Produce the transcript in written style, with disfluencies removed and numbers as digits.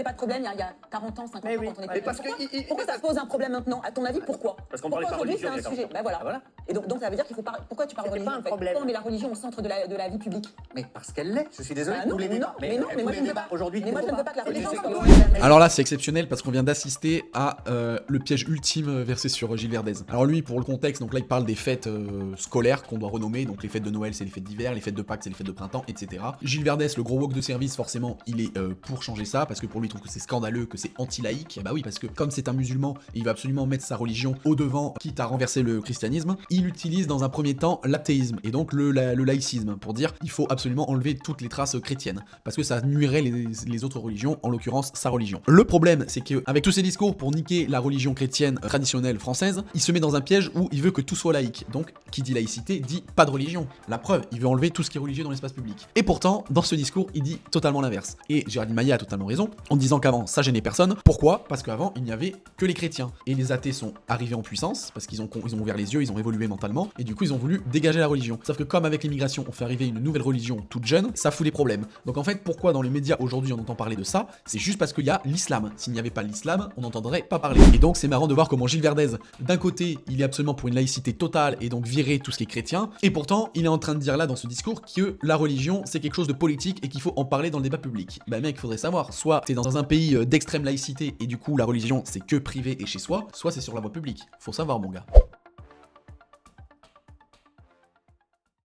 pas de problème il y a 40 ans, 50 ans, quand on était parce que pourquoi ça pose un problème maintenant? À ton avis, pourquoi? Parce qu'on Pourquoi parlait pas aujourd'hui c'est religion. un sujet? Ben voilà. Et donc ça veut dire qu'il faut parler. Pourquoi tu parles de religion en fait? Pourquoi on met la religion au centre de la vie publique? Mais parce qu'elle l'est. Je suis désolé. Non, mais moi je ne veux pas. Aujourd'hui, Mais moi je ne veux pas que la religion soit. Alors là, c'est exceptionnel parce qu'on vient d'assister à le piège ultime versé sur Gilles Verdez. Alors lui, pour le contexte, donc là, il parle des fêtes scolaires qu'on doit renommer. Donc les fêtes de Noël, c'est les fêtes d'hiver, les fêtes de Pâques, c'est les fêtes de printemps, etc. Gilles Verdez, le gros wok de service, forcément, il est pour changer ça parce que pour lui, il trouve que c'est scandaleux, que c'est anti-laïque. Bah oui, parce que comme c'est un musulman, il va absolument mettre sa religion au devant, quitte à renverser le christianisme. Il utilise dans un premier temps l'athéisme et donc le laïcisme pour dire il faut absolument enlever toutes les traces chrétiennes parce que ça nuirait les autres religions, en l'occurrence sa religion. Le problème, c'est qu'avec tous ces discours pour niquer la religion chrétienne traditionnelle française, il se met dans un piège où il veut que tout soit laïque. Donc, qui dit laïcité dit pas de religion. La preuve, il veut enlever tout ce qui est religieux dans l'espace public. Et pourtant, dans ce discours, il dit totalement l'inverse. Et Géraldine Maillet a totalement raison en disant qu'avant, ça gênait personne. Pourquoi? Parce qu'avant, il n'y avait que les chrétiens. Et les athées sont arrivés en puissance parce qu'ils ont ouvert les yeux, ils ont évolué mentalement et du coup, ils ont voulu dégager la religion. Sauf que comme avec l'immigration, on fait arriver une nouvelle religion toute jeune, ça fout des problèmes. Donc en fait, pourquoi dans les médias aujourd'hui on entend parler de ça? C'est juste parce qu'il y a l'islam. S'il n'y avait pas l'islam, on n'entendrait pas parler. Et donc c'est marrant de voir comment Gilles Verdez, d'un côté, il est absolument pour une laïcité totale et donc virer tout ce qui est chrétien, et pourtant, il est en train de dire là dans ce discours que la religion c'est quelque chose de politique et qu'il faut en parler dans le débat public. Bah mec, faudrait savoir, soit t'es dans un pays d'extrême laïcité et du coup la religion c'est que privé et chez soi, soit c'est sur la voie publique. Faut savoir mon gars.